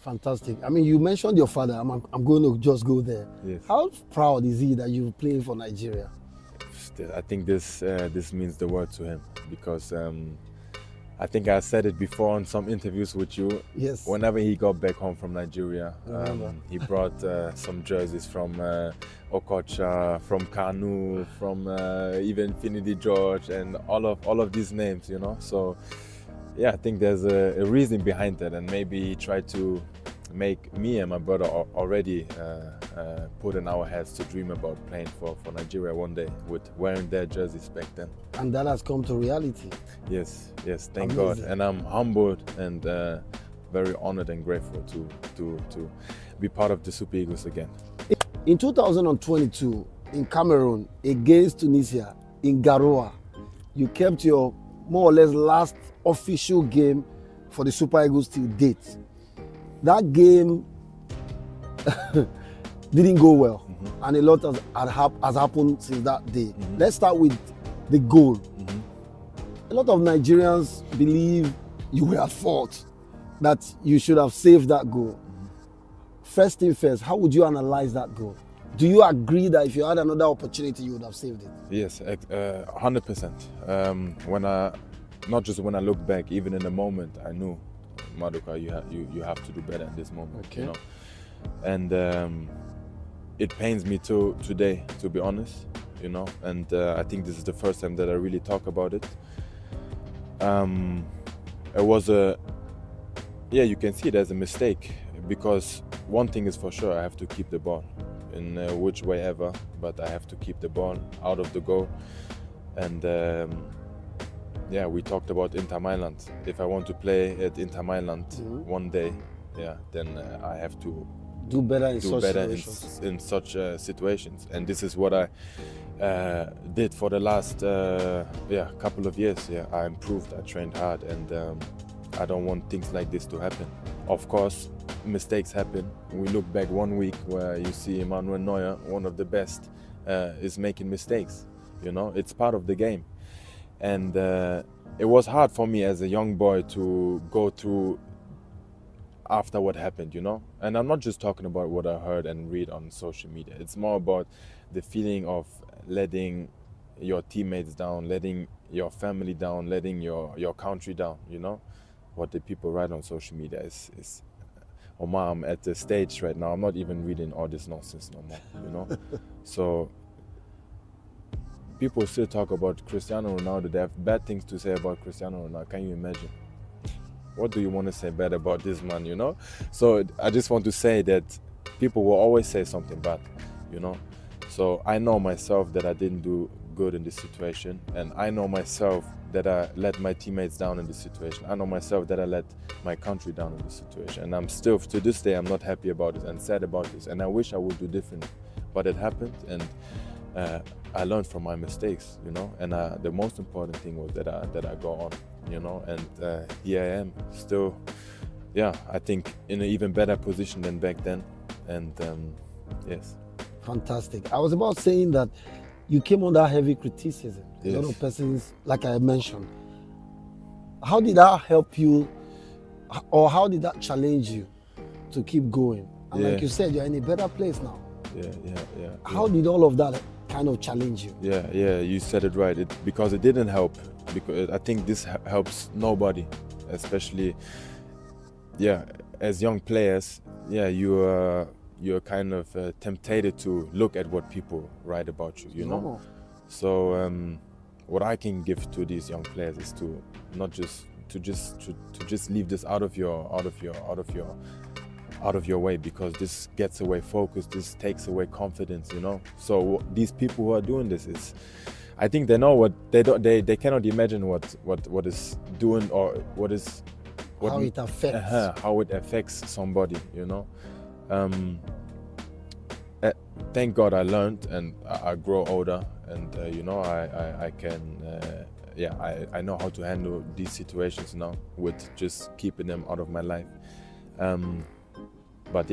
Fantastic. I mean, you mentioned your father. I'm going to just go there. Yes. How proud is he that you're playing for Nigeria? I think this means the world to him because I think I said it before on some interviews with you. Yes. Whenever he got back home from Nigeria, he brought some jerseys from Okoye, from Kanu, from even Finidi George, and all of these names, you know. So yeah, I think there's a reason behind that, and maybe he tried to make me and my brother already put in our heads to dream about playing for Nigeria one day with wearing their jerseys back then. And that has come to reality. Yes, thank Amazing. God. And I'm humbled and very honored and grateful to be part of the Super Eagles again. In 2022, in Cameroon, against Tunisia, in Garoua, you kept your more or less last official game for the Super Eagles till date. That game didn't go well, and a lot has happened since that day. Let's start with the goal. A lot of Nigerians believe you were at fault, that you should have saved that goal. First thing first, how would you analyze that goal? Do you agree that if you had another opportunity, you would have saved it? Yes, 100%. Not just when I look back, even in the moment, I knew, Maduka, you have to do better in this moment. Okay. You know, and it pains me today, to be honest. You know, and I think this is the first time that I really talk about it. It was you can see it as a mistake, because one thing is for sure, I have to keep the ball in which way ever, but I have to keep the ball out of the goal. And we talked about Inter Milan. If I want to play at Inter Milan one day, then I have to do better in such situations. And this is what I did for the last couple of years. I improved, I trained hard, and I don't want things like this to happen. Of course, mistakes happen. We look back 1 week where you see Manuel Neuer, one of the best, is making mistakes. You know, it's part of the game. And it was hard for me as a young boy to go through after what happened, you know. And I'm not just talking about what I heard and read on social media. It's more about the feeling of letting your teammates down, letting your family down, letting your country down, you know. What the people write on social media is Omar, I'm at the stage right now, I'm not even reading all this nonsense no more, you know. So people still talk about Cristiano Ronaldo. They have bad things to say about Cristiano Ronaldo. Can you imagine? What do you want to say bad about this man, you know? So I just want to say that people will always say something bad, you know? So I know myself that I didn't do good in this situation, and I know myself that I let my teammates down in this situation. I know myself that I let my country down in this situation, and I'm still, to this day, I'm not happy about it and sad about this, and I wish I would do different, but it happened, and I learned from my mistakes, you know, and the most important thing was that I go on, you know, and here I am still, I think in an even better position than back then, and yes. Fantastic. I was about saying that you came under heavy criticism. Yes. A lot of persons, like I mentioned. How did that help you, or how did that challenge you to keep going? And like you said, you're in a better place now. Yeah. How did all of that kind of challenge you? Yeah, you said it right. Because it didn't help. Because I think this helps nobody, especially, as young players. You're kind of tempted to look at what people write about you, you know. So what I can give to these young players is to not just to just leave this out of your way, because this gets away focus, this takes away confidence, you know. So these people who are doing this is, I think they know what they cannot imagine what is doing, or how it affects somebody, you know. Thank God I learned, and I grow older, and you know, I can I know how to handle these situations now with just keeping them out of my life. But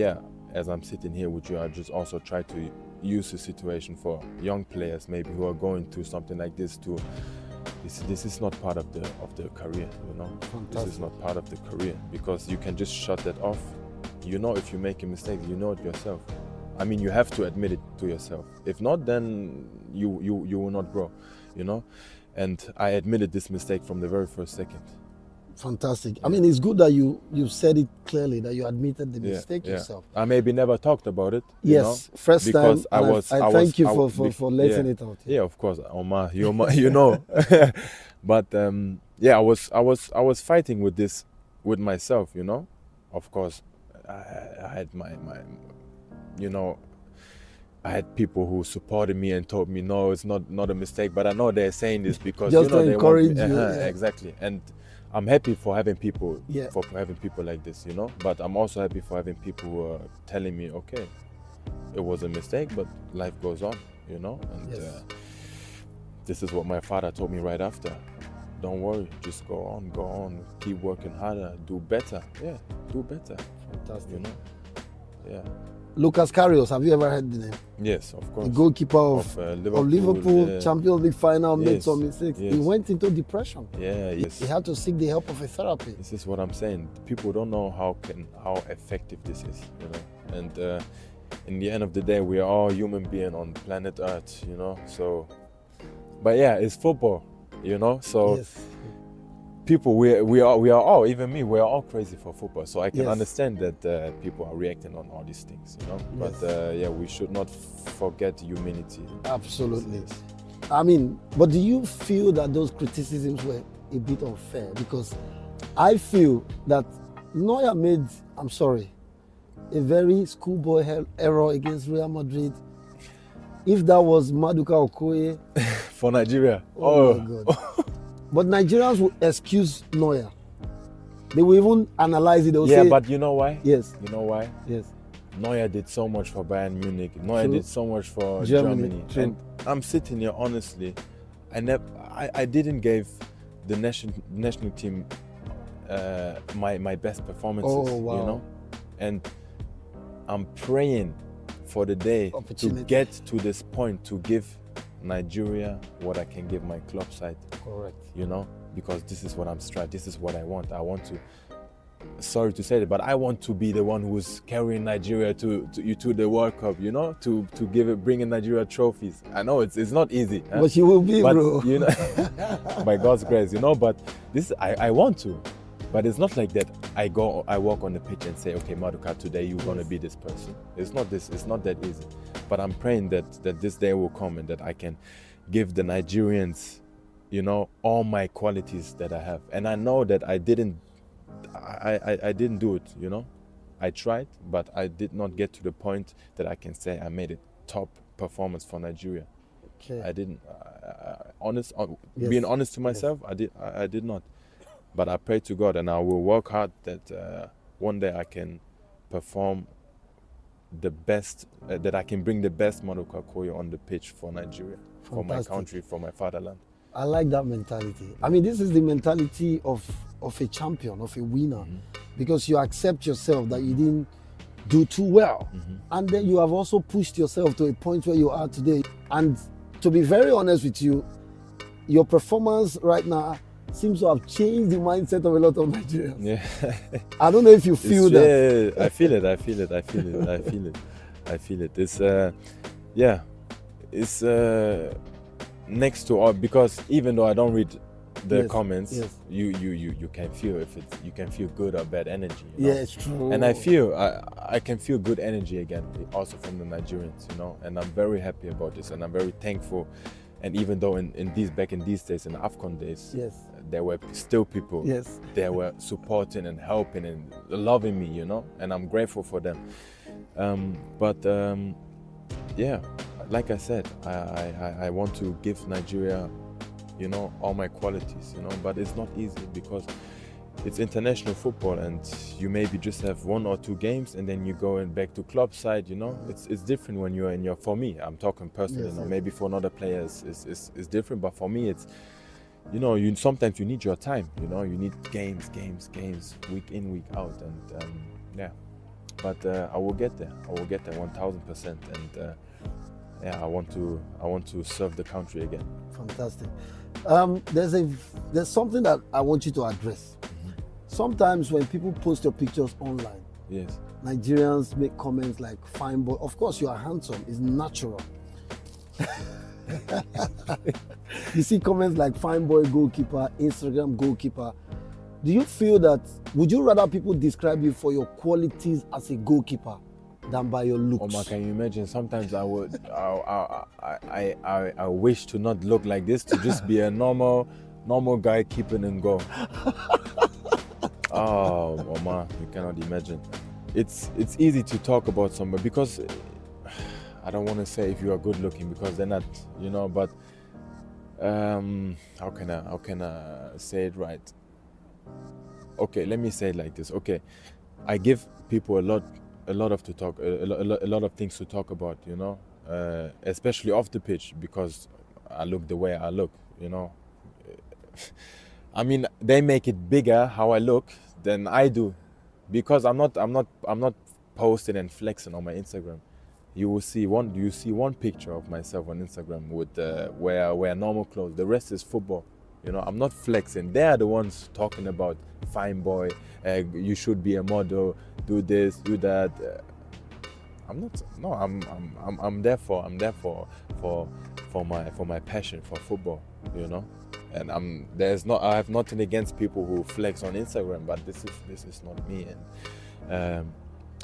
as I'm sitting here with you, I just also try to use the situation for young players maybe who are going through something like this to this is not part of the career, you know. Fantastic. This is not part of the career, because you can just shut that off you know, if you make a mistake, you know it yourself. I mean, you have to admit it to yourself. If not, then you will not grow, you know. And I admitted this mistake from the very first second. Fantastic. I mean, it's good that you said it clearly, that you admitted the mistake yourself. I maybe never talked about it. Yes, you know, first because time. I thank you for letting it out. Yeah, of course, Omar. You know, but yeah, I was fighting with this, with myself. You know, of course, I had my you know, I had people who supported me and told me, no, it's not a mistake. But I know they're saying this because just you know, to they encourage want me. you. Exactly, and I'm happy for having people, Yeah. for having people like this, you know. But I'm also happy for having people who are telling me, okay, it was a mistake, but life goes on, you know. And Yes. this is what my father told me right after. Don't worry, just go on, keep working harder, do better. Yeah, do better. Fantastic. You know. Yeah. Lucas Carrios, have you ever heard the name? Yes, of course. The goalkeeper of Liverpool, yeah. Champions League final, made Yes, some mistakes. yes. He went into depression. Yeah, yes. He had to seek the help of a therapy. This is what I'm saying. People don't know how effective this is, you know. And in the end of the day, we are all human beings on planet Earth, you know. So, but yeah, it's football, you know. So Yes. people, we are all, even me, we are all crazy for football. So I can Yes. understand that people are reacting on all these things, you know. Yes. But yeah, we should not forget humanity. Absolutely. Yes. I mean, but do you feel that those criticisms were a bit unfair? Because I feel that Neuer made, I'm sorry, a very schoolboy error against Real Madrid. If that was Madukaokoye, For Nigeria. oh my God. But Nigerians will excuse Neuer. They will even analyze it. They'll Yeah, say, but you know why? yes, You know why? yes, Neuer did so much for Bayern Munich. Neuer True. did so much for Germany. Germany. True. And I'm sitting here honestly. I didn't give the national team my best performances. Oh, wow. You know, and I'm praying for the day to Opportunity. get to this point to give Nigeria what I can give my club side. correct. You know, because this is what I'm striving. This is what I want. I want to. Sorry to say it, but I want to be the one who's carrying Nigeria to the World Cup. You know, to bringing Nigeria trophies. I know it's not easy. Huh? But you will be, But, bro. you know, by God's grace, you know. But this, I want to, but it's not like that. I walk on the pitch and say, okay, Maduka, today you're gonna be this person. It's not this. It's not that easy. But I'm praying that this day will come and that I can give the Nigerians, you know, all my qualities that I have. And I know that I didn't do it, you know. I tried, but I did not get to the point that I can say I made a top performance for Nigeria. Okay. I didn't. Yes. Being honest to myself, I did not. But I pray to God, and I will work hard that one day I can perform the best, that I can bring the best Madukaokoye on the pitch for Nigeria, for my Fantastic. country, for my fatherland. I like that mentality. I mean, this is the mentality of a champion, of a winner, because you accept yourself that you didn't do too well. And then you have also pushed yourself to a point where you are today. And to be very honest with you, your performance right now seems to have changed the mindset of a lot of Nigerians. Yeah. I don't know if you feel that. Yeah, I feel it. It's yeah, it's next to all, because even though I don't read the Yes, comments, yes. you can feel you can feel good or bad energy. You know? Yeah, it's true. And I can feel good energy again, also from the Nigerians, you know. And I'm very happy about this, and I'm very thankful. And even though back in these days, in the AFCON days, Yes. there were still people Yes. they were supporting and helping and loving me, you know, and I'm grateful for them. Yeah, like I said, I want to give Nigeria, you know, all my qualities, you know, but it's not easy because it's international football, and you maybe just have 1 or 2 games and then you go back to club side, you know. It's different when you're in your, for me, I'm talking personally, Yes, you know, yes. maybe for another players it's different, but for me it's, you know, sometimes you need your time, you know, you need games, week in, week out, and yeah. But I will get there 1000%, and yeah, I want to serve the country again. Fantastic. There's something that I want you to address. Sometimes when people post your pictures online, Yes. Nigerians make comments like "fine boy." Of course, you are handsome. It's natural. You see comments like "fine boy goalkeeper," Instagram goalkeeper. Do you feel that? Would you rather people describe you for your qualities as a goalkeeper than by your looks? Omar, can you imagine? Sometimes I would, I wish to not look like this, to just be a normal guy keeping in goal. Oh, Omar, you cannot imagine. It's easy to talk about somebody because I don't want to say if you are good looking because they're not, you know. But how can I say it right? Okay, let me say it like this. Okay, I give people a lot of things to talk about, you know, especially off the pitch because I look the way I look, you know. I mean, they make it bigger how I look than I do, because I'm not posting and flexing on my Instagram. You see one picture of myself on Instagram with where I wear normal clothes. The rest is football. You know, I'm not flexing. They are the ones talking about fine boy. You should be a model. Do this, do that. I'm not. No, I'm there for my passion for football. You know, and I have nothing against people who flex on Instagram, but this is not me. And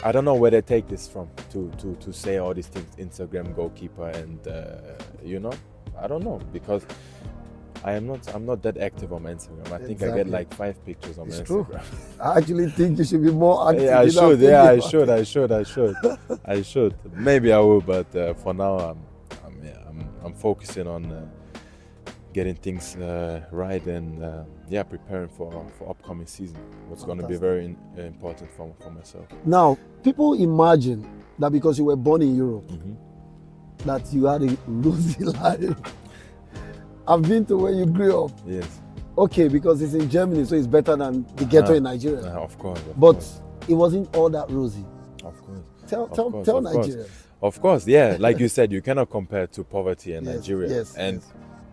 I don't know where they take this from to say all these things. Instagram goalkeeper, and you know, I don't know, because I'm not that active on my Instagram. I think I get like 5 pictures on my Instagram. True. I actually think you should be more active. Yeah, I should. Maybe I will, but for now I'm focusing on getting things right and preparing for upcoming season. What's going to be very important for myself. Now, people imagine that because you were born in Europe, that you had a rosy life. I've been to where you grew up. Yes. Okay, because it's in Germany, so it's better than the ghetto in Nigeria. Of course. But it wasn't all that rosy. Of course. Tell Nigerians. Of course, yeah. Like you said, you cannot compare to poverty in Nigeria. Yes. And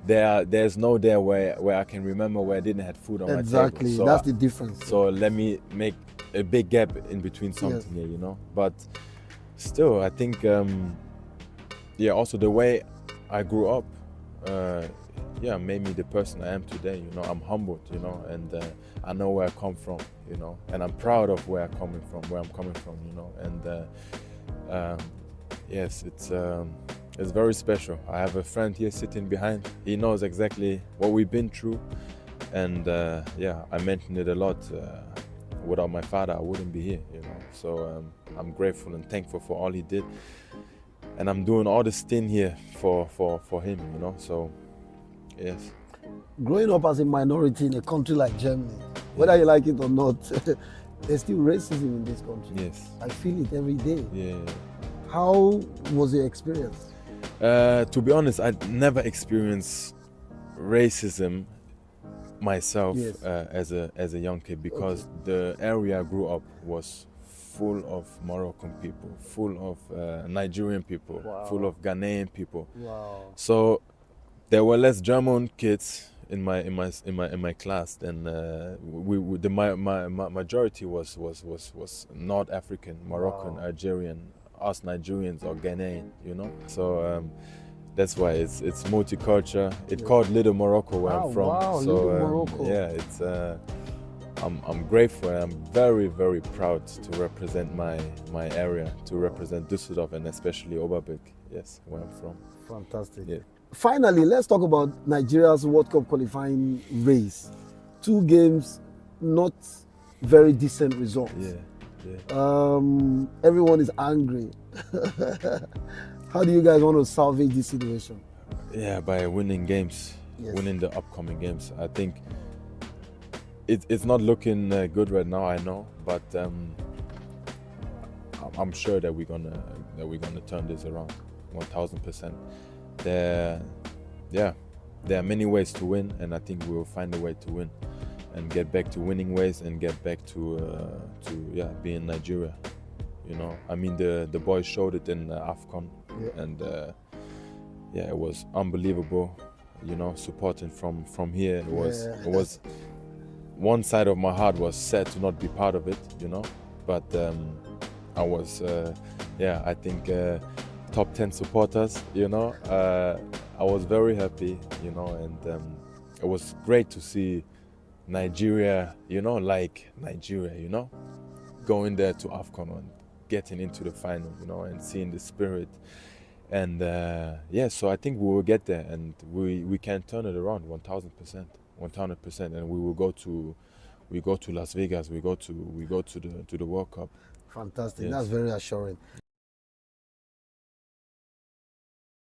there's no there where I can remember where I didn't have food on my table. Exactly. So that's the difference. So let me make a big gap in between something here, you know. But still, I think also the way I grew up made me the person I am today. You know, I'm humbled, you know, and I know where I come from, you know, and I'm proud of where I'm coming from, you know, and yes, it's very special. I have a friend here sitting behind. He knows exactly what we've been through, and I mentioned it a lot. Without my father, I wouldn't be here, you know. So I'm grateful and thankful for all he did, and I'm doing all this thing here for him, you know. So yes. Growing up as a minority in a country like Germany, whether you like it or not, there's still racism in this country. Yes. I feel it every day. Yeah. How was your experience? To be honest, I never experienced racism myself as a young kid, because the area I grew up was full of Moroccan people, full of Nigerian people, full of Ghanaian people. Wow. So there were less German kids in my class than my majority was North African, Moroccan, Algerian, us Nigerians or Ghanaian, you know. So that's why it's multicultural. It's called Little Morocco where I'm from. Wow, so Little Morocco. It's I'm grateful, and I'm very, very proud to represent my area, to represent Düsseldorf and especially Oberberg. Yes, where I'm from. Fantastic. Yeah. Finally, let's talk about Nigeria's World Cup qualifying race. 2 games, not very decent results. Everyone is angry. How do you guys want to salvage this situation? Yeah, by winning games, winning the upcoming games. I think it's not looking good right now, I know, but I'm sure that we're gonna turn this around 1000%. There are many ways to win, and I think we will find a way to win and get back to winning ways and get back to being Nigeria. You know, I mean, the boys showed it in AFCON, and it was unbelievable. You know, supporting from here, it was one side of my heart was sad to not be part of it, you know, but I was, I think top 10 supporters. I was very happy, and it was great to see Nigeria, like Nigeria, going there to AFCON and getting into the final, and seeing the spirit. And so I think we will get there, and we can turn it around 1,000%, 100%, and we go to Las Vegas, we go to the World Cup. Fantastic. Yes. That's very assuring.